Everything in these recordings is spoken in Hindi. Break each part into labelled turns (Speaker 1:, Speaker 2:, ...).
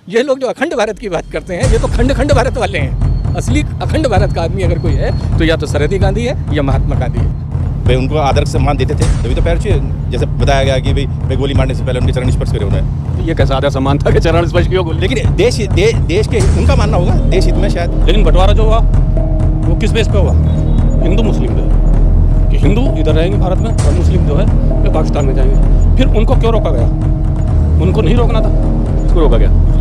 Speaker 1: ये लोग जो अखंड भारत की बात करते हैं, ये तो खंड खंड भारत वाले हैं। असली अखंड भारत का आदमी अगर कोई है तो या तो सरहदी गांधी है या महात्मा गांधी है।
Speaker 2: भाई उनको आदर सम्मान देते थे, तभी तो पैर छुए। जैसे बताया गया कि भाई गोली मारने से पहले उनके चरण स्पर्श करे उन्होंने।
Speaker 3: तो ये कैसा आदर सम्मान था कि चरण स्पर्श क्यों गोली?
Speaker 2: लेकिन देश के उनका मानना होगा देश हित में शायद।
Speaker 3: लेकिन बंटवारा जो हुआ वो किस बेस पे हुआ? हिंदू मुस्लिम पे, कि हिंदू इधर रहेंगे भारत में और मुस्लिम जो है वे पाकिस्तान में जाएंगे। फिर उनको क्यों रोका गया? उनको नहीं रोकना था, इसको रोका गया।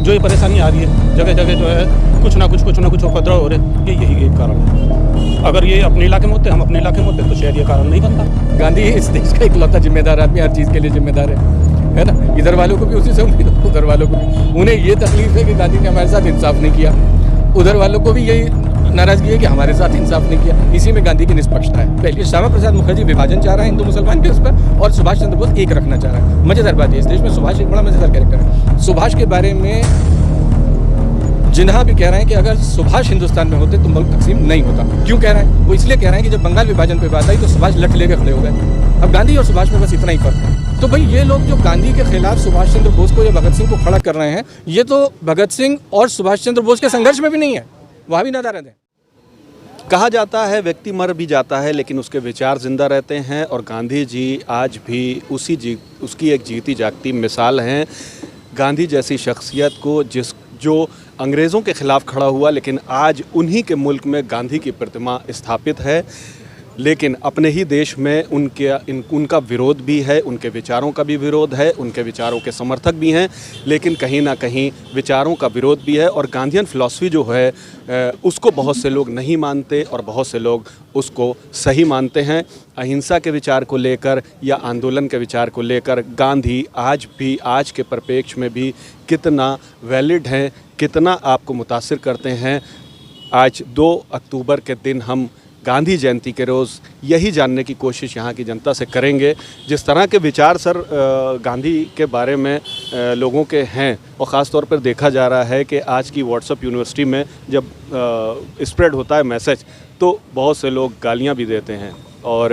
Speaker 3: जो ये परेशानी आ रही है जगह जगह जो है कुछ ना कुछ उपद्रव हो रहे, ये यही एक कारण है। अगर ये अपने इलाके में होते, हम अपने इलाके में होते तो शायद ये कारण नहीं बनता।
Speaker 1: गांधी इस देश का इकलौता जिम्मेदार आदमी, हर चीज़ के लिए जिम्मेदार है ना। इधर वालों को भी उसी से उम्मीद है, उधर वालों को भी। उन्हें ये तकलीफ है कि गांधी ने हमारे साथ इंसाफ नहीं किया, उधर वालों को भी यही नाराजगी है कि हमारे साथ इंसाफ नहीं किया। इसी में गांधी की निष्पक्षता है। पहले श्यामा प्रसाद मुखर्जी विभाजन चाह रहा है हिंदू मुसलमान के उस पर, और सुभाष चंद्र बोस एक रखना चाह रहा है। मजेदार बात है, इस देश में सुभाष एक बड़ा मजेदार कैरेक्टर है। सुभाष के बारे में जिन्हा भी कह रहे हैं कि अगर सुभाष हिंदुस्तान में होते तो मुल्क तकसीम नहीं होता। क्यों कह रहे हैं? वो इसलिए कह रहे हैं कि जब बंगाल विभाजन पे बात आई तो सुभाष लठ लेकर खड़े हो गए। अब गांधी और सुभाष में बस इतना ही फर्क है। तो भाई ये लोग जो गांधी के खिलाफ सुभाष चंद्र बोस को या भगत सिंह को खड़ा कर रहे हैं, ये तो भगत सिंह और सुभाष चंद्र बोस के संघर्ष में भी नहीं है, वहाँ भी नदारद है।
Speaker 3: कहा जाता है व्यक्ति मर भी जाता है लेकिन उसके विचार जिंदा रहते हैं, और गांधी जी आज भी उसकी एक जीती जागती मिसाल हैं। गांधी जैसी शख्सियत को जो अंग्रेज़ों के ख़िलाफ़ खड़ा हुआ, लेकिन आज उन्हीं के मुल्क में गांधी की प्रतिमा स्थापित है। लेकिन अपने ही देश में उनका विरोध भी है, उनके विचारों का भी विरोध है, उनके विचारों के समर्थक भी हैं, लेकिन कहीं ना कहीं विचारों का विरोध भी है। और गांधीयन फ़िलॉसफ़ी जो है उसको बहुत से लोग नहीं मानते और बहुत से लोग उसको सही मानते हैं। अहिंसा के विचार को लेकर या आंदोलन के विचार को लेकर गांधी आज भी, आज के परिप्रेक्ष्य में भी कितना वैलिड हैं, कितना आपको मुतासिर करते हैं। आज 2 अक्टूबर के दिन हम गांधी जयंती के रोज़ यही जानने की कोशिश यहाँ की जनता से करेंगे। जिस तरह के विचार सर गांधी के बारे में लोगों के हैं, और ख़ास तौर पर देखा जा रहा है कि आज की व्हाट्सएप यूनिवर्सिटी में जब स्प्रेड होता है मैसेज, तो बहुत से लोग गालियाँ भी देते हैं, और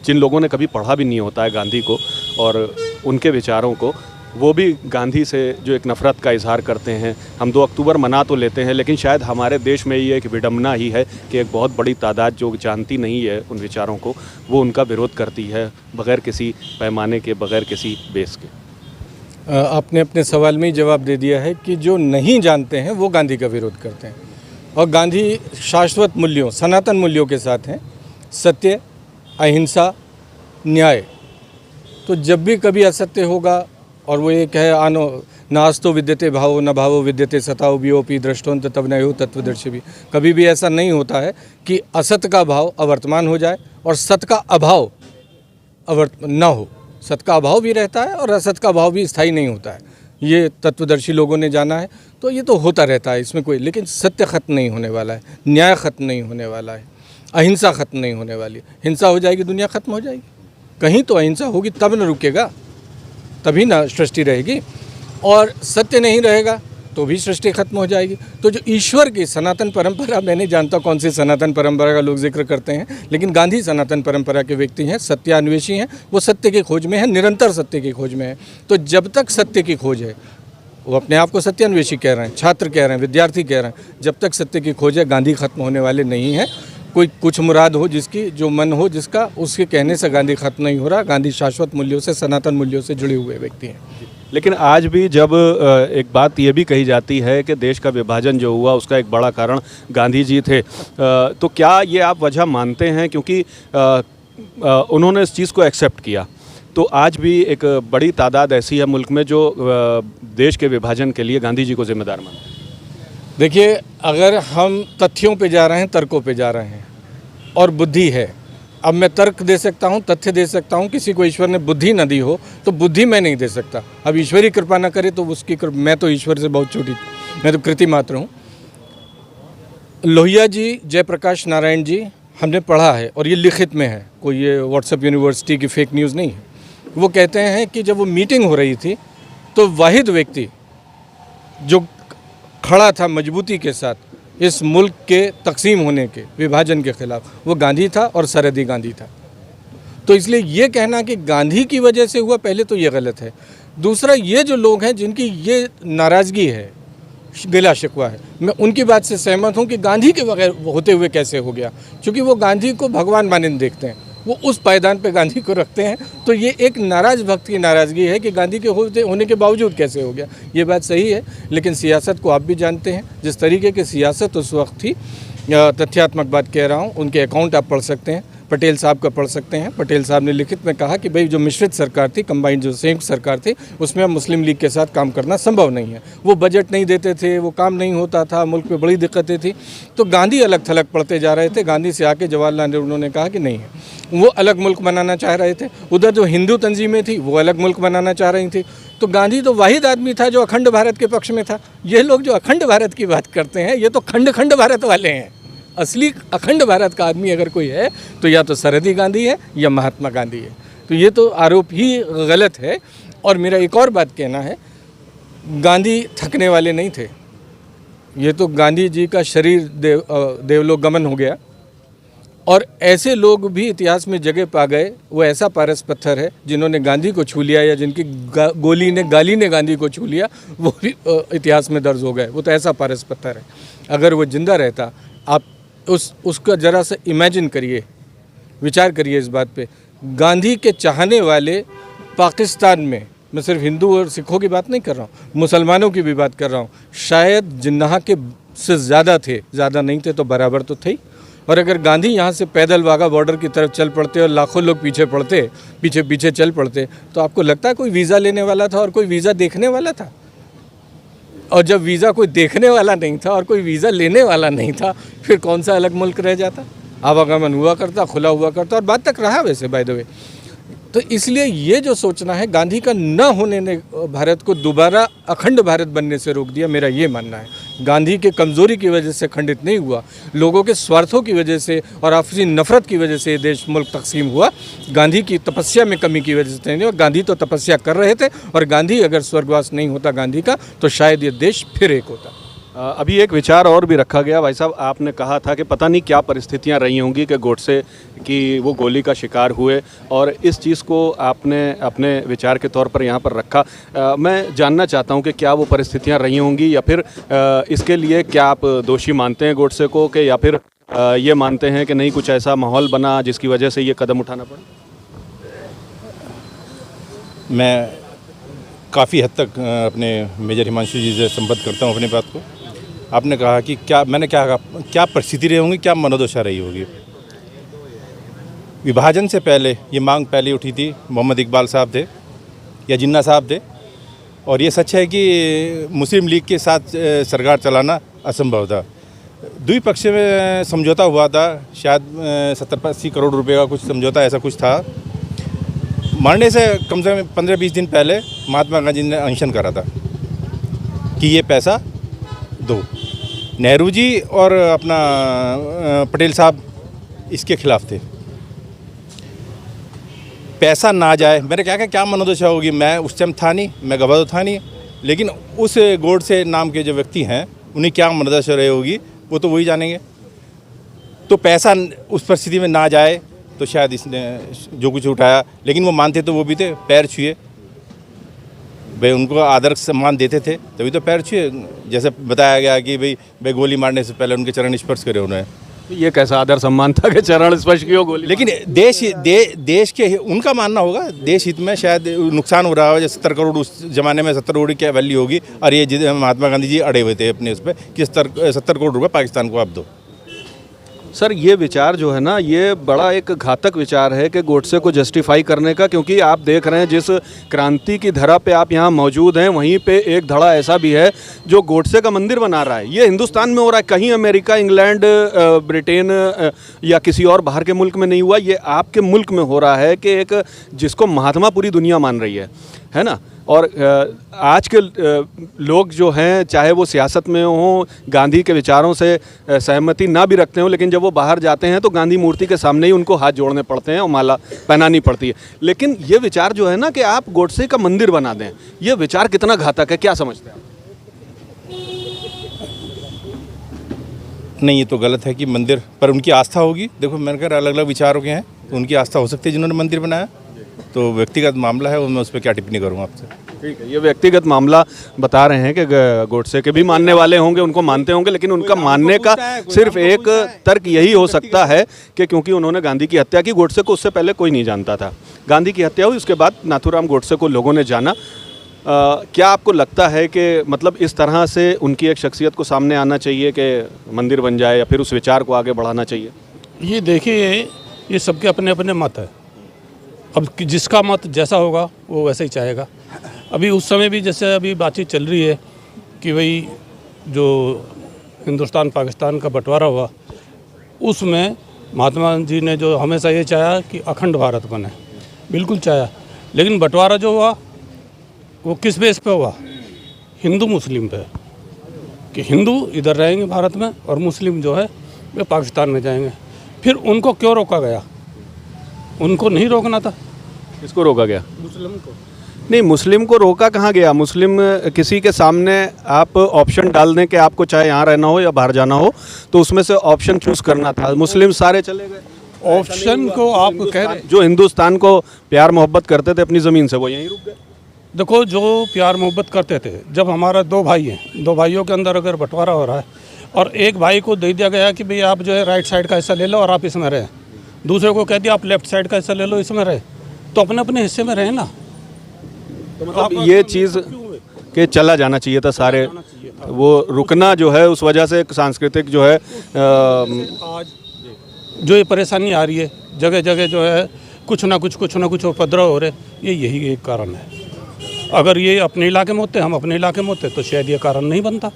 Speaker 3: जिन लोगों ने कभी पढ़ा भी नहीं होता है गांधी को और उनके विचारों को, वो भी गांधी से जो एक नफ़रत का इजहार करते हैं। हम 2 अक्टूबर मना तो लेते हैं, लेकिन शायद हमारे देश में ये एक विडंबना ही है कि एक बहुत बड़ी तादाद जो जानती नहीं है उन विचारों को, वो उनका विरोध करती है बग़ैर किसी पैमाने के, बग़ैर किसी बेस के।
Speaker 1: आपने अपने सवाल में ही जवाब दे दिया है कि जो नहीं जानते हैं वो गांधी का विरोध करते हैं। और गांधी शाश्वत मूल्यों, सनातन मूल्यों के साथ हैं, सत्य, अहिंसा, न्याय। तो जब भी कभी असत्य होगा, और वो ये कहे आनो नास्तो विद्यते भावो न भावो विद्यते सताओ वियोपी दृष्टोंत तब न हो तत्वदर्शी भी। कभी भी ऐसा नहीं होता है कि असत का भाव अवर्तमान हो जाए और सत का अभाव न हो। सत का अभाव भी रहता है और असत का भाव भी स्थायी नहीं होता है। ये तत्वदर्शी लोगों ने जाना है, तो ये तो होता रहता है, इसमें कोई, लेकिन सत्य ख़त्म नहीं होने वाला है, न्याय ख़त्म नहीं होने वाला है, अहिंसा ख़त्म नहीं होने वाली। हिंसा हो जाएगी दुनिया ख़त्म हो जाएगी। कहीं तो अहिंसा होगी तब न रुकेगा, तभी ना सृष्टि रहेगी। और सत्य नहीं रहेगा तो भी सृष्टि खत्म हो जाएगी। तो जो ईश्वर की सनातन परंपरा, मैं नहीं जानता कौन सी सनातन परंपरा का लोग जिक्र करते हैं, लेकिन गांधी सनातन परंपरा के व्यक्ति हैं, सत्यान्वेषी हैं। वो सत्य की खोज में है, निरंतर सत्य की खोज में है। तो जब तक सत्य की खोज है, वो अपने आप को सत्यान्वेषी कह रहे हैं, छात्र कह रहे हैं, विद्यार्थी कह रहे हैं, जब तक सत्य की खोज है गांधी खत्म होने वाले नहीं हैं। कोई कुछ मुराद हो जिसकी, जो मन हो जिसका, उसके कहने से गांधी खत्म नहीं हो रहा। गांधी शाश्वत मूल्यों से, सनातन मूल्यों से जुड़े हुए व्यक्ति हैं।
Speaker 3: लेकिन आज भी जब एक बात ये भी कही जाती है कि देश का विभाजन जो हुआ उसका एक बड़ा कारण गांधी जी थे, तो क्या ये आप वजह मानते हैं? क्योंकि उन्होंने इस चीज़ को एक्सेप्ट किया, तो आज भी एक बड़ी तादाद ऐसी है मुल्क में जो देश के विभाजन के लिए गांधी जी को जिम्मेदार मानते हैं।
Speaker 1: देखिए, अगर हम तथ्यों पे जा रहे हैं, तर्कों पे जा रहे हैं, और बुद्धि है, अब मैं तर्क दे सकता हूँ, तथ्य दे सकता हूँ, किसी को ईश्वर ने बुद्धि न दी हो तो बुद्धि मैं नहीं दे सकता। अब ईश्वरी कृपा न करे तो उसकी मैं तो ईश्वर से बहुत छोटी, मैं तो कृति मात्र हूँ। लोहिया जी, जयप्रकाश नारायण जी, हमने पढ़ा है और ये लिखित में है, कोई ये व्हाट्सएप यूनिवर्सिटी की फेक न्यूज़ नहीं है। वो कहते हैं कि जब वो मीटिंग हो रही थी तो वाहिद व्यक्ति जो खड़ा था मजबूती के साथ इस मुल्क के तकसीम होने के, विभाजन के ख़िलाफ़, वो गांधी था और सरहदी गांधी था। तो इसलिए ये कहना कि गांधी की वजह से हुआ, पहले तो ये गलत है। दूसरा, ये जो लोग हैं जिनकी ये नाराज़गी है, गिला शिकवा है, मैं उनकी बात से सहमत हूँ कि गांधी के बगैर होते हुए कैसे हो गया, क्योंकि वो गांधी को भगवान मानिंद देखते हैं, वो उस पायदान पे गांधी को रखते हैं। तो ये एक नाराज़ भक्त की नाराज़गी है कि गांधी के होने के बावजूद कैसे हो गया। ये बात सही है, लेकिन सियासत को आप भी जानते हैं, जिस तरीके की सियासत उस वक्त थी, तथ्यात्मक बात कह रहा हूँ, उनके अकाउंट आप पढ़ सकते हैं, पटेल साहब का पढ़ सकते हैं। पटेल साहब ने लिखित में कहा कि भाई जो मिश्रित सरकार थी, कंबाइंड जो संयुक्त सरकार थी, उसमें अब मुस्लिम लीग के साथ काम करना संभव नहीं है। वो बजट नहीं देते थे, वो काम नहीं होता था, मुल्क में बड़ी दिक्कतें थी। तो गांधी अलग थलग पढ़ते जा रहे थे। गांधी से आके जवाहरलाल नेहरू ने कहा कि नहीं है, वो अलग मुल्क बनाना चाह रहे थे। उधर जो हिंदू तंजीमें थी वो अलग मुल्क बनाना चाह रही थी। तो गांधी तो वाहिद आदमी था जो अखंड भारत के पक्ष में था। ये लोग जो अखंड भारत की बात करते हैं, ये तो खंड खंड भारत वाले हैं। असली अखंड भारत का आदमी अगर कोई है तो या तो सरहदी गांधी है या महात्मा गांधी है। तो ये तो आरोप ही गलत है। और मेरा एक और बात कहना है, गांधी थकने वाले नहीं थे। ये तो गांधी जी का शरीर देवलोक गमन हो गया, और ऐसे लोग भी इतिहास में जगह पा गए। वो ऐसा पारस पत्थर है जिन्होंने गांधी को छू लिया, या जिनकी गाली ने गांधी को छू लिया, वो भी इतिहास में दर्ज हो गए। वो तो ऐसा पारस पत्थर है। अगर वो जिंदा रहता, आप उसका ज़रा सा इमेजिन करिए, विचार करिए इस बात पे। गांधी के चाहने वाले पाकिस्तान में, मैं सिर्फ हिंदू और सिखों की बात नहीं कर रहा हूँ, मुसलमानों की भी बात कर रहा हूँ, शायद जिन्ना के से ज़्यादा थे। ज़्यादा नहीं थे तो बराबर तो थे ही। और अगर गांधी यहाँ से पैदल वाघा बॉर्डर की तरफ चल पड़ते और लाखों लोग पीछे चल पड़ते, तो आपको लगता है कोई वीज़ा लेने वाला था और कोई वीज़ा देखने वाला था? और जब वीज़ा कोई देखने वाला नहीं था और कोई वीज़ा लेने वाला नहीं था, फिर कौन सा अलग मुल्क रह जाता? आवागमन हुआ करता, खुला हुआ करता, और बाद तक रहा वैसे बाय द वे। तो इसलिए ये जो सोचना है, गांधी का न होने ने भारत को दोबारा अखंड भारत बनने से रोक दिया, मेरा ये मानना है। गांधी के कमज़ोरी की वजह से खंडित नहीं हुआ, लोगों के स्वार्थों की वजह से और आपसी नफ़रत की वजह से देश मुल्क तकसीम हुआ। गांधी की तपस्या में कमी की वजह से नहीं हुआ। गांधी तो तपस्या कर रहे थे, और गांधी अगर स्वर्गवास नहीं होता गांधी का, तो शायद ये देश फिर एक होता।
Speaker 3: अभी एक विचार और भी रखा गया भाई साहब, आपने कहा था कि पता नहीं क्या परिस्थितियां रही होंगी कि गोडसे की वो गोली का शिकार हुए, और इस चीज़ को आपने अपने विचार के तौर पर यहाँ पर रखा। मैं जानना चाहता हूँ कि क्या वो परिस्थितियां रही होंगी, या फिर इसके लिए क्या आप दोषी मानते हैं गोडसे को, कि या फिर ये मानते हैं कि नहीं, कुछ ऐसा माहौल बना जिसकी वजह से ये कदम उठाना पड़ा?
Speaker 2: मैं काफ़ी हद तक अपने मेजर हिमांशु जी से संबद्ध करता हूँ अपनी बात को। आपने कहा कि मैंने क्या कहा, क्या परिस्थिति रही होंगी, क्या मनोदशा रही होगी। विभाजन से पहले ये मांग पहले उठी थी, मोहम्मद इकबाल साहब थे या जिन्ना साहब थे, और ये सच है कि मुस्लिम लीग के साथ सरकार चलाना असंभव था। द्विपक्ष में समझौता हुआ था, शायद 70-80 करोड़ रुपए का कुछ समझौता ऐसा कुछ था। मरने से कम 15-20 दिन पहले महात्मा गांधी ने अनशन करा था कि ये पैसा दो। नेहरू जी और अपना पटेल साहब इसके खिलाफ थे। पैसा ना जाए, मैंने क्या मनोदशा होगी। मैं उस टाइम था नहीं, मैं गवाह तो था नहीं, लेकिन उस गोडसे नाम के जो व्यक्ति हैं उन्हें क्या मनोदशा रही होगी वो तो वही जानेंगे। तो पैसा उस परिस्थिति में ना जाए तो शायद इसने जो कुछ उठाया, लेकिन वो मानते तो वो भी थे, पैर छुए भाई, उनको आदर सम्मान देते थे, तभी तो पैर छुए। जैसे बताया गया कि भाई गोली मारने से पहले उनके चरण स्पर्श करे उन्होंने।
Speaker 3: ये कैसा आदर सम्मान था कि चरण स्पर्श क्यों गोली?
Speaker 2: लेकिन देश के उनका मानना होगा, देश हित में शायद नुकसान हो रहा हो। जैसे 70 करोड़ उस जमाने में 70 करोड़ की क्या वैल्यू होगी, और ये महात्मा गांधी जी अड़े हुए थे अपने उस पर कि 70 करोड़ रुपये पाकिस्तान को आप दो।
Speaker 3: सर, ये विचार जो है ना, ये बड़ा एक घातक विचार है कि गोडसे को जस्टिफाई करने का, क्योंकि आप देख रहे हैं जिस क्रांति की धरा पे आप यहाँ मौजूद हैं, वहीं पे एक धड़ा ऐसा भी है जो गोडसे का मंदिर बना रहा है। ये हिंदुस्तान में हो रहा है, कहीं अमेरिका, इंग्लैंड, ब्रिटेन या किसी और बाहर के मुल्क में नहीं हुआ। ये आपके मुल्क में हो रहा है कि एक जिसको महात्मा पूरी दुनिया मान रही है ना। और आज के लोग जो हैं, चाहे वो सियासत में हों, गांधी के विचारों से सहमति ना भी रखते हों, लेकिन जब वो बाहर जाते हैं तो गांधी मूर्ति के सामने ही उनको हाथ जोड़ने पड़ते हैं और माला पहनानी पड़ती है। लेकिन ये विचार जो है ना कि आप गोडसे का मंदिर बना दें, ये विचार कितना घातक है, क्या समझते हैं आप?
Speaker 2: नहीं, ये तो गलत है कि मंदिर पर उनकी आस्था होगी। देखो, मैंने कहा अलग अलग विचारों के हैं, तो उनकी आस्था हो सकती है जिन्होंने मंदिर बनाया, तो व्यक्तिगत मामला है, मैं उस पर क्या टिप्पणी करूँगा आपसे।
Speaker 3: ठीक है, ये व्यक्तिगत मामला बता रहे हैं कि गोडसे के भी मानने वाले होंगे, उनको मानते होंगे, लेकिन उनका मानने का सिर्फ एक तर्क यही हो सकता है कि क्योंकि उन्होंने गांधी की हत्या की, गोडसे को उससे पहले कोई नहीं जानता था। गांधी की हत्या हुई, उसके बाद नाथूराम गोडसे को लोगों ने जाना। क्या आपको लगता है कि मतलब इस तरह से उनकी एक शख्सियत को सामने आना चाहिए कि मंदिर बन जाए, या फिर उस विचार को आगे बढ़ाना चाहिए?
Speaker 4: ये देखिए, ये सबके अपने अपने मत है। अब जिसका मत जैसा होगा वो वैसा ही चाहेगा। अभी उस समय भी जैसे अभी बातचीत चल रही है कि भाई जो हिंदुस्तान पाकिस्तान का बंटवारा हुआ, उसमें महात्मा जी ने जो हमेशा ये चाहा कि अखंड भारत बने, बिल्कुल चाहा। लेकिन बंटवारा जो हुआ वो किस बेस पे हुआ? हिंदू मुस्लिम पे, कि हिंदू इधर रहेंगे भारत में और मुस्लिम जो है वे पाकिस्तान में जाएंगे। फिर उनको क्यों रोका गया? उनको नहीं रोकना था।
Speaker 3: किसको रोका गया?
Speaker 4: मुस्लिम को।
Speaker 3: नहीं, मुस्लिम को रोका कहाँ गया? मुस्लिम किसी के सामने आप ऑप्शन डाल दें कि आपको चाहे यहाँ रहना हो या बाहर जाना हो, तो उसमें से ऑप्शन चूज़ करना था। मुस्लिम सारे चले गए।
Speaker 4: ऑप्शन को आप कह रहे,
Speaker 3: जो हिंदुस्तान को प्यार मोहब्बत करते थे अपनी ज़मीन से, वो यहीं रुक गए।
Speaker 4: देखो, जो प्यार मोहब्बत करते थे, जब हमारा दो भाई हैं, दो भाइयों के अंदर अगर बंटवारा हो रहा है और एक भाई को दे दिया गया कि भाई आप जो है राइट साइड का हिस्सा ले लो और आप इसमें रहे, दूसरे को कह दिया आप लेफ्ट साइड का हिस्सा ले लो, इसमें रहे, तो अपने अपने हिस्से में रहे ना।
Speaker 3: तो मतलब ये चीज़ कि चला जाना चाहिए था सारे, वो रुकना जो है उस वजह से सांस्कृतिक जो है
Speaker 4: आज जो ये परेशानी आ रही है, जगह जगह जो है कुछ ना कुछ उपद्रव हो रहे, ये यही एक कारण है। अगर ये अपने इलाके में होते, हम अपने इलाके में होते, तो शायद ये कारण नहीं बनता।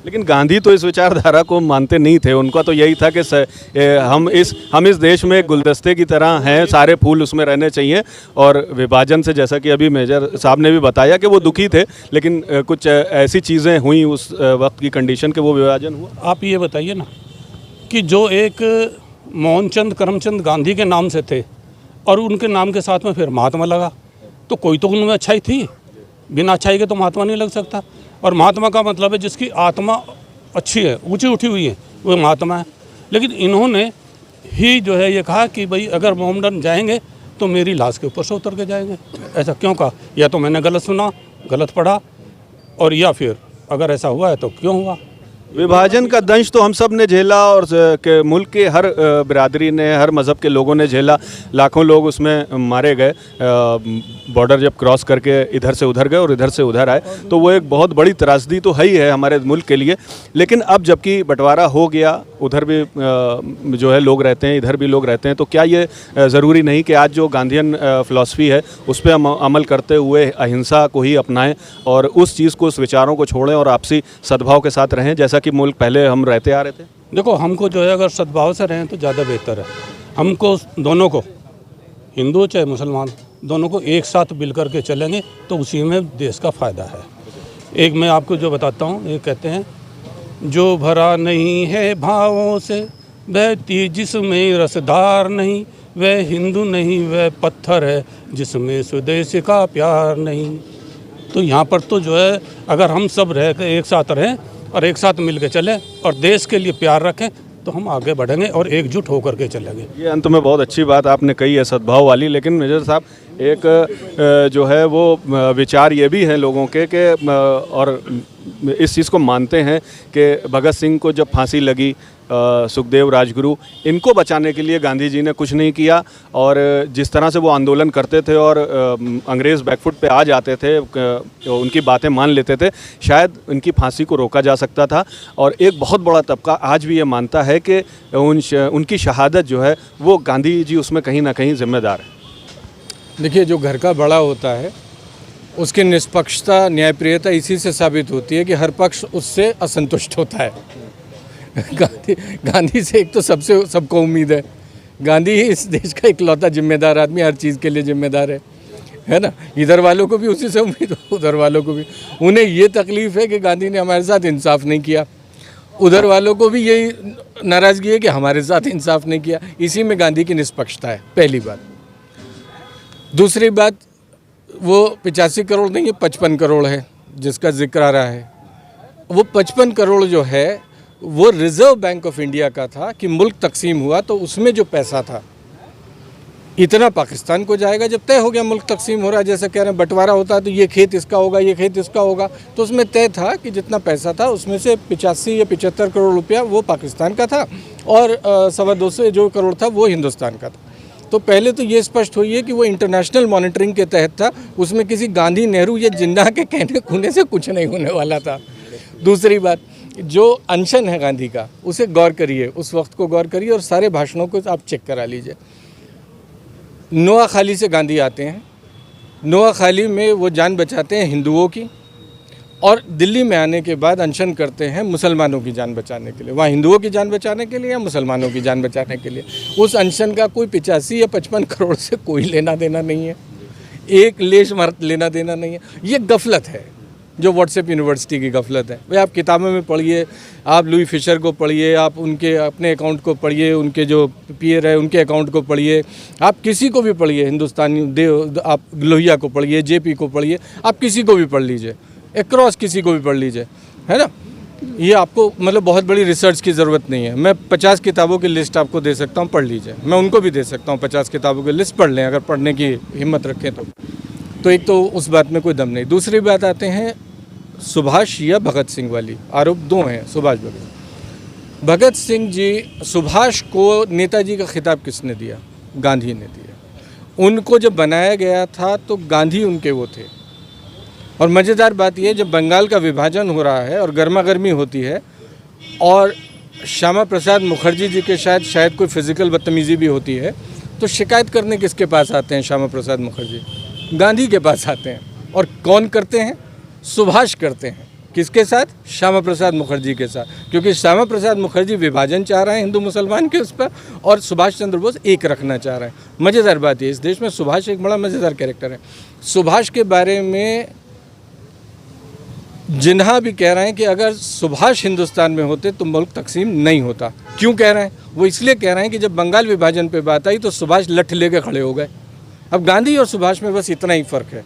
Speaker 3: लेकिन गांधी तो इस विचारधारा को मानते नहीं थे। उनका तो यही था कि हम इस देश में एक गुलदस्ते की तरह हैं, सारे फूल उसमें रहने चाहिए। और विभाजन से, जैसा कि अभी मेजर साहब ने भी बताया कि वो दुखी थे, लेकिन कुछ ऐसी चीज़ें हुई उस वक्त की कंडीशन के वो विभाजन हुआ।
Speaker 4: आप ये बताइए ना कि जो एक मोहनचंद करमचंद गांधी के नाम से थे और उनके नाम के साथ में फिर महात्मा लगा, तो कोई तो उनमें अच्छाई थी। बिना अच्छाई के तो महात्मा नहीं लग सकता। और महात्मा का मतलब है जिसकी आत्मा अच्छी है, ऊंची उठी हुई है, वो महात्मा है। लेकिन इन्होंने ही जो है ये कहा कि भाई अगर मोहम्मदन जाएंगे तो मेरी लाश के ऊपर से उतर के जाएंगे। ऐसा क्यों कहा? या तो मैंने गलत सुना, गलत पढ़ा, और या फिर अगर ऐसा हुआ है तो क्यों हुआ?
Speaker 3: विभाजन का दंश तो हम सब ने झेला, और के मुल्क के हर बिरादरी ने, हर मज़हब के लोगों ने झेला। लाखों लोग उसमें मारे गए। बॉर्डर जब क्रॉस करके इधर से उधर गए और इधर से उधर आए, तो वो एक बहुत बड़ी त्रासदी तो है ही है हमारे मुल्क के लिए। लेकिन अब जबकि बंटवारा हो गया, उधर भी जो है लोग रहते हैं, इधर भी लोग रहते हैं, तो क्या ये ज़रूरी नहीं कि आज जो गांधीयन फ़िलासफ़ी है उस पर हम अमल करते हुए अहिंसा को ही अपनाएं और उस चीज़ को, उस विचारों को छोड़ें और आपसी सद्भाव के साथ रहें, जैसा कि मुल्क पहले हम रहते आ रहे थे?
Speaker 4: देखो, हमको जो है अगर सद्भाव से रहें तो ज़्यादा बेहतर है। हमको दोनों को, हिंदू चाहे मुसलमान, दोनों को एक साथ मिल करके चलेंगे तो उसी में देश का फ़ायदा है। एक मैं आपको जो बताता हूँ, ये कहते हैं, जो भरा नहीं है भावों से, बहती जिसमें रसदार नहीं, वह हिंदू नहीं, वह पत्थर है जिसमें स्वदेश का प्यार नहीं। तो यहाँ पर तो जो है अगर हम सब रह के एक साथ रहें और एक साथ मिल के चलें और देश के लिए प्यार रखें तो हम आगे बढ़ेंगे और एकजुट होकर के चलेंगे।
Speaker 3: ये अंत में बहुत अच्छी बात आपने कही है, सद्भाव वाली। लेकिन मेजर साहब, एक जो है वो विचार ये भी हैं लोगों के कि और इस चीज़ को मानते हैं कि भगत सिंह को जब फांसी लगी, सुखदेव, राजगुरु, इनको बचाने के लिए गांधी जी ने कुछ नहीं किया। और जिस तरह से वो आंदोलन करते थे और अंग्रेज़ बैकफुट पे आ जाते थे, उनकी बातें मान लेते थे, शायद उनकी फांसी को रोका जा सकता था। और एक बहुत बड़ा तबका आज भी ये मानता है कि उनकी शहादत जो है वो गांधी जी उसमें कहीं ना कहीं जिम्मेदार है।
Speaker 1: देखिए, जो घर का बड़ा होता है उसकी निष्पक्षता, न्यायप्रियता इसी से साबित होती है कि हर पक्ष उससे असंतुष्ट होता है। गांधी से एक तो सबको उम्मीद है। गांधी ही इस देश का इकलौता जिम्मेदार आदमी, हर चीज़ के लिए जिम्मेदार है ना। इधर वालों को भी उसी से उम्मीद, उधर वालों को भी। उन्हें ये तकलीफ़ है कि गांधी ने हमारे साथ इंसाफ नहीं किया, उधर वालों को भी यही नाराज़गी है कि हमारे साथ इंसाफ नहीं किया। इसी में गांधी की निष्पक्षता है, पहली बात। दूसरी बात, वो 85 करोड़ नहीं है, 55 करोड़ है जिसका जिक्र आ रहा है। वो 55 करोड़ जो है वो रिज़र्व बैंक ऑफ इंडिया का था कि मुल्क तकसीम हुआ तो उसमें जो पैसा था, इतना पाकिस्तान को जाएगा। जब तय हो गया मुल्क तकसीम हो रहा है, जैसे कह रहे हैं बंटवारा होता है तो ये खेत इसका होगा, ये खेत इसका होगा, तो उसमें तय था कि जितना पैसा था उसमें से 85 या 75 करोड़ रुपया वो पाकिस्तान का था और 225 जो करोड़ था वो हिंदुस्तान का था। तो पहले तो ये स्पष्ट हुई है कि वो इंटरनेशनल मॉनिटरिंग के तहत था, उसमें किसी गांधी, नेहरू या जिन्ना के कहने खुने से कुछ नहीं होने वाला था। दूसरी बात, जो अनशन है गांधी का, उसे गौर करिए, उस वक्त को गौर करिए और सारे भाषणों को आप चेक करा लीजिए। नोआखाली से गांधी आते हैं, नोआखाली में वो जान बचाते हैं हिंदुओं की, और दिल्ली में आने के बाद अनशन करते हैं मुसलमानों की जान बचाने के लिए। वहाँ हिंदुओं की जान बचाने के लिए या मुसलमानों की जान बचाने के लिए। उस अनशन का कोई 85 या 55 करोड़ से कोई लेना देना नहीं है, एक लेश मात्र लेना देना नहीं है। ये गफलत है जो व्हाट्सएप यूनिवर्सिटी की गफलत है। भाई आप किताबों में पढ़िए, आप लुई फिशर को पढ़िए, आप उनके अपने अकाउंट को पढ़िए, उनके जो पीयर है उनके अकाउंट को पढ़िए, आप किसी को भी पढ़िए, हिंदुस्तानी आप लोहिया को पढ़िए, जेपी को पढ़िए, आप किसी को भी पढ़ लीजिए, एक्रॉस किसी को भी पढ़ लीजिए, है ना। ये आपको मतलब बहुत बड़ी रिसर्च की ज़रूरत नहीं है। मैं 50 किताबों की लिस्ट आपको दे सकता हूँ, पढ़ लीजिए। मैं उनको भी दे सकता हूँ 50 किताबों की लिस्ट, पढ़ लें अगर पढ़ने की हिम्मत रखें तो एक तो उस बात में कोई दम नहीं। दूसरी बात आते हैं सुभाष या भगत सिंह वाली, आरोप दो हैं। सुभाष भगत सिंह जी, सुभाष को नेताजी का खिताब किसने दिया? गांधी ने दिया। उनको जब बनाया गया था तो गांधी उनके वो थे। और मज़ेदार बात यह, जब बंगाल का विभाजन हो रहा है और गर्मा गर्मी होती है और श्यामा प्रसाद मुखर्जी जी के शायद कोई फिज़िकल बदतमीज़ी भी होती है, तो शिकायत करने किसके पास आते हैं? श्यामा प्रसाद मुखर्जी गांधी के पास आते हैं। और कौन करते हैं? सुभाष करते हैं। किसके साथ? श्यामा प्रसाद मुखर्जी के साथ, क्योंकि श्यामा प्रसाद मुखर्जी विभाजन चाह रहे हैं हिंदू मुसलमान के उस पर, और सुभाष चंद्र बोस एक रखना चाह रहे हैं। मज़ेदार बात है, इस देश में सुभाष एक बड़ा मज़ेदार कैरेक्टर है। सुभाष के बारे में जिन्हा भी कह रहे हैं कि अगर सुभाष हिंदुस्तान में होते तो मुल्क तकसीम नहीं होता। क्यों कह रहे हैं? वो इसलिए कह रहे हैं कि जब बंगाल विभाजन पे बात आई तो सुभाष लठ लेके खड़े हो गए। अब गांधी और सुभाष में बस इतना ही फ़र्क है,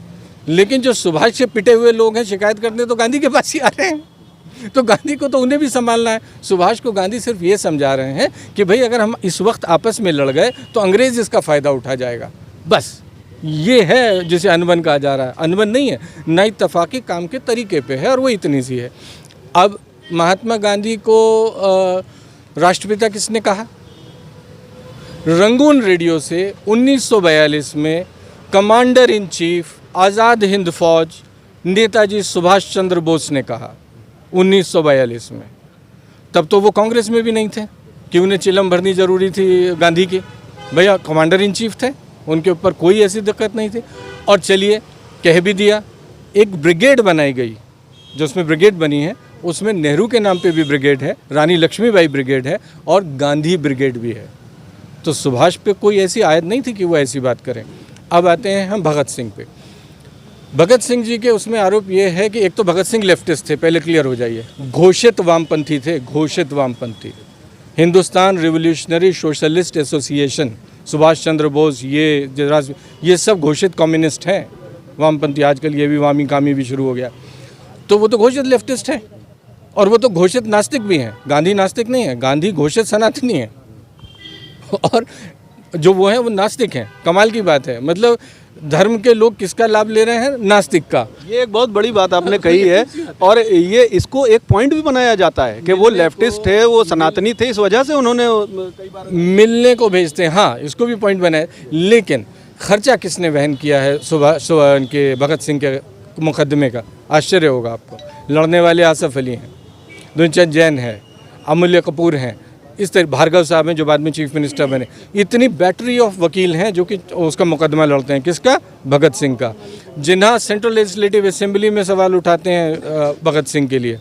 Speaker 1: लेकिन जो सुभाष से पिटे हुए लोग हैं शिकायत करते तो गांधी के पास ही आ रहे हैं। तो गांधी को तो उन्हें भी संभालना है। सुभाष को गांधी सिर्फ ये समझा रहे हैं कि भाई अगर हम इस वक्त आपस में लड़ गए तो अंग्रेज़ इसका फ़ायदा उठा जाएगा। बस ये है जिसे अनबन कहा जा रहा है। अनबन नहीं है, ना इत्तफाक़ी काम के तरीके पे है, और वो इतनी सी है। अब महात्मा गांधी को राष्ट्रपिता किसने कहा? रंगून रेडियो से 1942 में commander in chief Azad Hind फौज नेताजी सुभाष चंद्र बोस ने कहा 1942 में। तब तो वो कांग्रेस में भी नहीं थे कि उन्हें चिलम भरनी ज़रूरी थी गांधी की। भैया कमांडर इन चीफ थे, उनके ऊपर कोई ऐसी दिक्कत नहीं थी। और चलिए कह भी दिया, एक ब्रिगेड बनाई गई, जो उसमें ब्रिगेड बनी है उसमें नेहरू के नाम पे भी ब्रिगेड है, रानी लक्ष्मीबाई ब्रिगेड है और गांधी ब्रिगेड भी है। तो सुभाष पे कोई ऐसी आयत नहीं थी कि वो ऐसी बात करें। अब आते हैं हम भगत सिंह पे। भगत सिंह जी के उसमें आरोप ये है कि एक तो भगत सिंह लेफ्टिस्ट थे, पहले क्लियर हो जाइए, घोषित वामपंथी थे, घोषित वामपंथी। Hindustan revolutionary socialist association, Subhash Chandra Bose, ये सब घोषित कम्युनिस्ट हैं, वामपंथी। आजकल ये भी वामी कामी भी शुरू हो गया। तो वो तो घोषित लेफ्टिस्ट हैं और वो तो घोषित नास्तिक भी हैं। गांधी नास्तिक नहीं है, गांधी घोषित सनातनी है और जो वो हैं वो नास्तिक हैं। कमाल की बात है, मतलब धर्म के लोग किसका लाभ ले रहे हैं? नास्तिक का।
Speaker 3: ये एक बहुत बड़ी बात आपने कही है, और ये इसको एक पॉइंट भी बनाया जाता है कि वो लेफ्टिस्ट थे, वो सनातनी थे, इस वजह से उन्होंने कई बार
Speaker 1: मिलने को भेजते हैं। हाँ, इसको भी पॉइंट बनाया, लेकिन खर्चा किसने वहन किया है के भगत सिंह के मुकदमे का? आश्चर्य होगा आपको। लड़ने वाले आसफ अली हैं, दुनचंद जैन है, अमूल्य कपूर हैं, इस तरह भार्गव साहब हैं जो बाद में चीफ मिनिस्टर बने। इतनी बैटरी ऑफ वकील हैं जो कि उसका मुकदमा लड़ते हैं। किसका? भगत सिंह का। जिन्हा सेंट्रल लेजिस्लेटिव असेंबली में सवाल उठाते हैं भगत सिंह के लिए।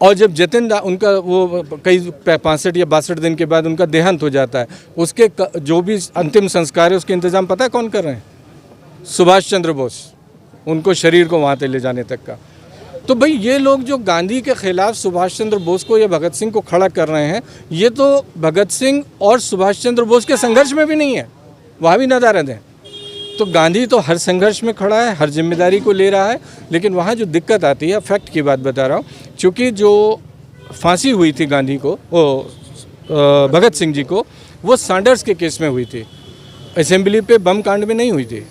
Speaker 1: और जब जतिन उनका वो कई 65 या 62 दिन के बाद उनका देहांत हो जाता है, उसके जो भी अंतिम संस्कार है उसके इंतज़ाम पता है कौन कर रहे हैं? सुभाष चंद्र बोस, उनको शरीर को वहाँ तक ले जाने तक का। तो भाई ये लोग जो गांधी के खिलाफ सुभाष चंद्र बोस को या भगत सिंह को खड़ा कर रहे हैं, ये तो भगत सिंह और सुभाष चंद्र बोस के संघर्ष में भी नहीं है, वहाँ भी नदारद हैं। तो गांधी तो हर संघर्ष में खड़ा है, हर जिम्मेदारी को ले रहा है, लेकिन वहाँ जो दिक्कत आती है, फैक्ट की बात बता रहा हूँ, चूँकि जो फांसी हुई थी गांधी को, वो भगत सिंह जी को, वो सैंडर्स के केस में हुई थी। असेंबली पे बम कांड में नहीं हुई थी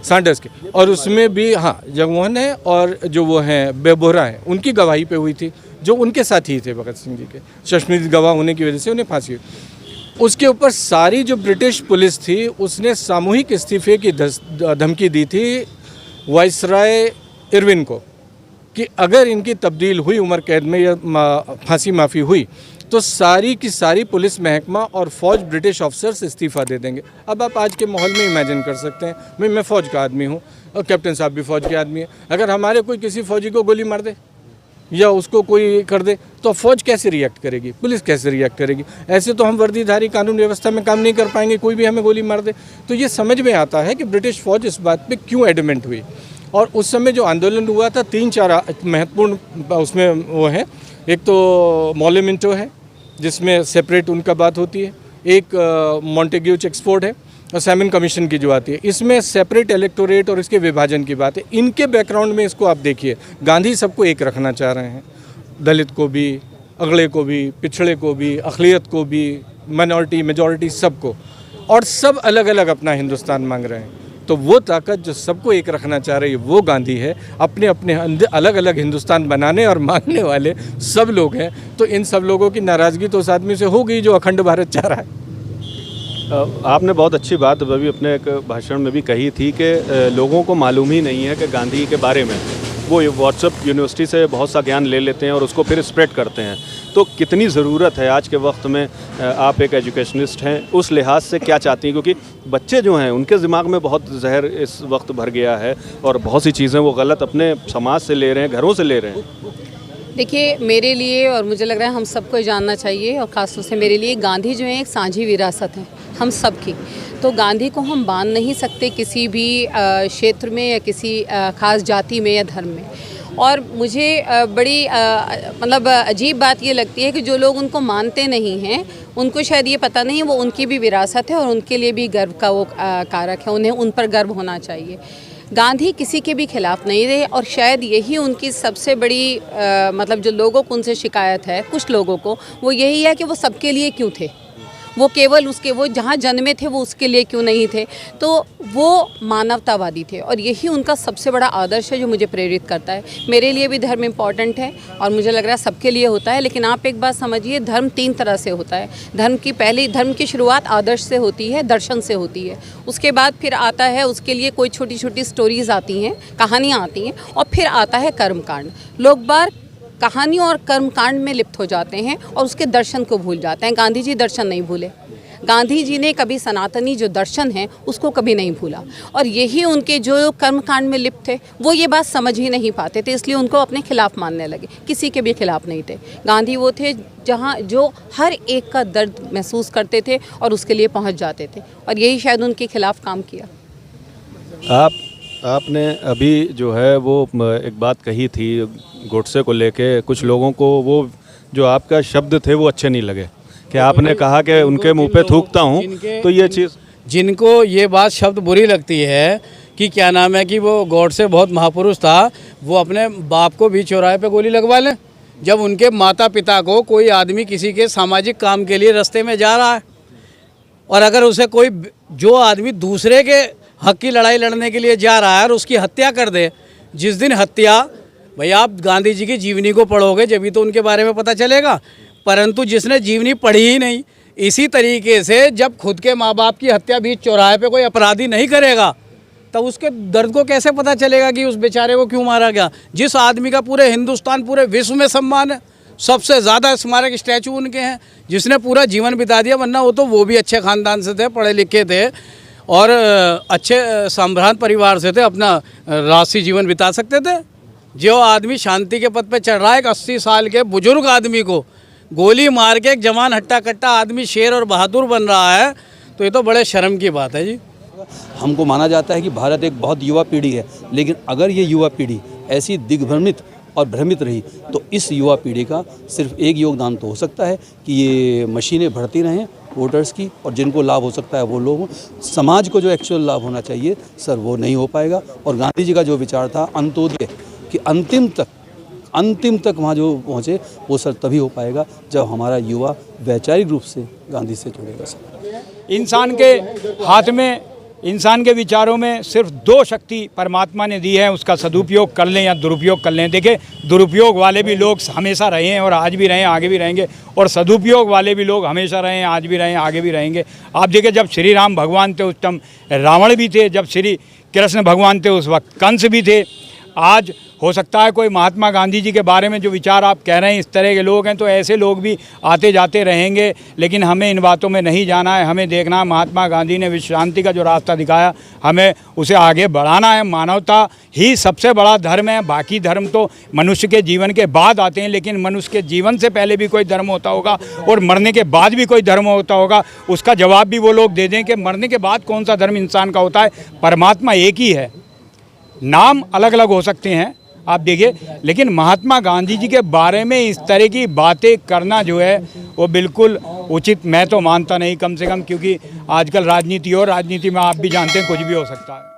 Speaker 1: सैंडर्स के, और उसमें भी हाँ जगमोहन है और जो वो हैं बेबोरा हैं उनकी गवाही पे हुई थी, जो उनके साथी थे भगत सिंह जी के, सश्मित गवाह होने की वजह से उन्हें फांसी हुई। उसके ऊपर सारी जो ब्रिटिश पुलिस थी उसने सामूहिक इस्तीफे की धमकी दी थी वाइसराय इरविन को कि अगर इनकी तब्दील हुई उम्र कैद में या फांसी माफ़ी हुई तो सारी की सारी पुलिस महकमा और फौज ब्रिटिश ऑफिसर्स इस्तीफ़ा दे देंगे। अब आप आज के माहौल में इमेजिन कर सकते हैं, मैं फ़ौज का आदमी हूँ और कैप्टन साहब भी फ़ौज के आदमी हैं, अगर हमारे कोई किसी फ़ौजी को गोली मार दे या उसको कोई कर दे तो फ़ौज कैसे रिएक्ट करेगी, पुलिस कैसे रिएक्ट करेगी? ऐसे तो हम वर्दीधारी कानून व्यवस्था में काम नहीं कर पाएंगे, कोई भी हमें गोली मार दे। तो ये समझ में आता है कि ब्रिटिश फ़ौज इस बात पर क्यों एडमेंट हुई। और उस समय जो आंदोलन हुआ था 3-4 महत्वपूर्ण उसमें वो है, एक तो मौले मिंटो है जिसमें सेपरेट उनका बात होती है, एक मॉन्टेग्यू चेक्सफोर्ड है और सैमन कमीशन की जो आती है, इसमें सेपरेट इलेक्टोरेट और इसके विभाजन की बात है। इनके बैकग्राउंड में इसको आप देखिए, गांधी सबको एक रखना चाह रहे हैं, दलित को भी, अगड़े को भी, पिछड़े को भी, अक़लियत को भी, माइनॉरिटी मेजॉरिटी सबको, और सब अलग अलग अपना हिंदुस्तान मांग रहे हैं। तो वो ताकत जो सबको एक रखना चाह रही है वो गांधी है। अपने अपने अलग अलग हिंदुस्तान बनाने और मांगने वाले सब लोग हैं। तो इन सब लोगों की नाराज़गी तो उस आदमी से होगी जो अखंड भारत चाह रहा है।
Speaker 3: आपने बहुत अच्छी बात अभी अपने एक भाषण में भी कही थी कि लोगों को मालूम ही नहीं है कि गांधी के बारे में। वो व्हाट्सएप यूनिवर्सिटी से बहुत सा ज्ञान ले लेते हैं और उसको फिर स्प्रेड करते हैं। तो कितनी ज़रूरत है आज के वक्त में, आप एक एजुकेशनिस्ट हैं, उस लिहाज से क्या चाहती हैं? क्योंकि बच्चे जो हैं उनके दिमाग में बहुत जहर इस वक्त भर गया है और बहुत सी चीज़ें वो गलत अपने समाज से ले रहे हैं, घरों से ले रहे हैं।
Speaker 5: देखिए, मेरे लिए और मुझे लग रहा है हम सबको जानना चाहिए, और ख़ासतौर से मेरे लिए गांधी जो है एक साझी विरासत है हम सब की। तो गांधी को हम बांध नहीं सकते किसी भी क्षेत्र में या किसी ख़ास जाति में या धर्म में। और मुझे बड़ी मतलब अजीब बात ये लगती है कि जो लोग उनको मानते नहीं हैं उनको शायद ये पता नहीं है वो उनकी भी विरासत है और उनके लिए भी गर्व का वो कारक है, उन्हें उन पर गर्व होना चाहिए। गांधी किसी के भी खिलाफ नहीं रहे और शायद यही उनकी सबसे बड़ी मतलब जो लोगों को उनसे शिकायत है, कुछ लोगों को, वो यही है कि वो सबके लिए क्यों थे, वो केवल उसके वो जहाँ जन्मे थे वो उसके लिए क्यों नहीं थे। तो वो मानवतावादी थे और यही उनका सबसे बड़ा आदर्श है जो मुझे प्रेरित करता है। मेरे लिए भी धर्म इम्पॉर्टेंट है और मुझे लग रहा है सबके लिए होता है। लेकिन आप एक बात समझिए, धर्म 3 तरह से होता है। धर्म की शुरुआत आदर्श से होती है, दर्शन से होती है। उसके बाद फिर आता है उसके लिए कोई छोटी छोटी स्टोरीज़ आती हैं, कहानियाँ आती हैं, और फिर आता है कर्मकांड। लोग बार कहानियों और कर्मकांड में लिप्त हो जाते हैं और उसके दर्शन को भूल जाते हैं। गांधी जी दर्शन नहीं भूले। गांधी जी ने कभी सनातनी जो दर्शन है उसको कभी नहीं भूला, और यही उनके जो कर्मकांड में लिप्त थे वो ये बात समझ ही नहीं पाते थे, इसलिए उनको अपने खिलाफ मानने लगे। किसी के भी खिलाफ नहीं थे। गांधी वो थे जहाँ जो हर एक का दर्द महसूस करते थे और उसके लिए पहुँच जाते थे, और यही शायद उनके खिलाफ काम किया।
Speaker 3: आपने अभी जो है वो एक बात कही थी गोडसे को लेके, कुछ लोगों को वो जो आपका शब्द थे वो अच्छे नहीं लगे कि आपने कहा कि उनके मुंह पे थूकता हूँ। तो ये चीज़
Speaker 6: जिनको ये बात शब्द बुरी लगती है कि क्या नाम है कि वो गोडसे बहुत महापुरुष था, वो अपने बाप को भी चौराहे पे गोली लगवा लें। जब उनके माता पिता को कोई आदमी किसी के सामाजिक काम के लिए रास्ते में जा रहा है और अगर उसे कोई जो आदमी दूसरे के हक की लड़ाई लड़ने के लिए जा रहा है और उसकी हत्या कर दे, जिस दिन हत्या, भाई आप गांधी जी की जीवनी को पढ़ोगे जब भी तो उनके बारे में पता चलेगा, परंतु जिसने जीवनी पढ़ी ही नहीं, इसी तरीके से जब खुद के माँ बाप की हत्या बीच चौराहे पे कोई अपराधी नहीं करेगा तब उसके दर्द को कैसे पता चलेगा कि उस बेचारे को क्यों मारा गया। जिस आदमी का पूरे हिंदुस्तान पूरे विश्व में सम्मान है, सबसे ज़्यादा स्मारक स्टैचू उनके हैं, जिसने पूरा जीवन बिता दिया, वरना वो भी अच्छे ख़ानदान से थे, पढ़े लिखे थे और अच्छे संभ्रांत परिवार से थे, अपना राजसी जीवन बिता सकते थे। जो आदमी शांति के पद पे चढ़ रहा है, एक 80 साल के बुजुर्ग आदमी को गोली मार के एक जवान हट्टा कट्टा आदमी शेर और बहादुर बन रहा है, तो ये तो बड़े शर्म की बात है जी।
Speaker 7: हमको माना जाता है कि भारत एक बहुत युवा पीढ़ी है, लेकिन अगर ये युवा पीढ़ी ऐसी दिग्भ्रमित और भ्रमित रही तो इस युवा पीढ़ी का सिर्फ एक योगदान तो हो सकता है कि ये मशीनें बढ़ती रहें वोटर्स की, और जिनको लाभ हो सकता है वो लोग हों। समाज को जो एक्चुअल लाभ होना चाहिए सर वो नहीं हो पाएगा। और गांधी जी का जो विचार था अंत्योदय कि अंतिम तक वहाँ जो पहुँचे वो सर तभी हो पाएगा जब हमारा युवा वैचारिक रूप से गांधी से जुड़ेगा सर।
Speaker 8: इंसान के हाथ में, इंसान के विचारों में सिर्फ दो शक्ति परमात्मा ने दी है, उसका सदुपयोग कर लें या दुरुपयोग कर लें। देखिए, दुरुपयोग वाले भी लोग हमेशा रहे हैं और आज भी रहे हैं, आगे भी रहेंगे, और सदुपयोग वाले भी लोग हमेशा रहे हैं, आज भी रहे हैं, आगे भी रहेंगे। आप देखिए, जब श्री राम भगवान थे उस टाइम रावण भी थे, जब श्री कृष्ण भगवान थे उस वक्त कंस भी थे। आज हो सकता है कोई महात्मा गांधी जी के बारे में जो विचार आप कह रहे हैं इस तरह के लोग हैं, तो ऐसे लोग भी आते जाते रहेंगे, लेकिन हमें इन बातों में नहीं जाना है। हमें देखना है महात्मा गांधी ने विश्व शांति का जो रास्ता दिखाया, हमें उसे आगे बढ़ाना है। मानवता ही सबसे बड़ा धर्म है, बाकी धर्म तो मनुष्य के जीवन के बाद आते हैं, लेकिन मनुष्य के जीवन से पहले भी कोई धर्म होता होगा और मरने के बाद भी कोई धर्म होता होगा। उसका जवाब भी वो लोग दे दें कि मरने के बाद कौन सा धर्म इंसान का होता है। परमात्मा एक ही है, नाम अलग अलग हो सकते हैं, आप देखिए, लेकिन महात्मा गांधी जी के बारे में इस तरह की बातें करना जो है वो बिल्कुल उचित मैं तो मानता नहीं, कम से कम, क्योंकि आजकल राजनीति और राजनीति में आप भी जानते हैं कुछ भी हो सकता है।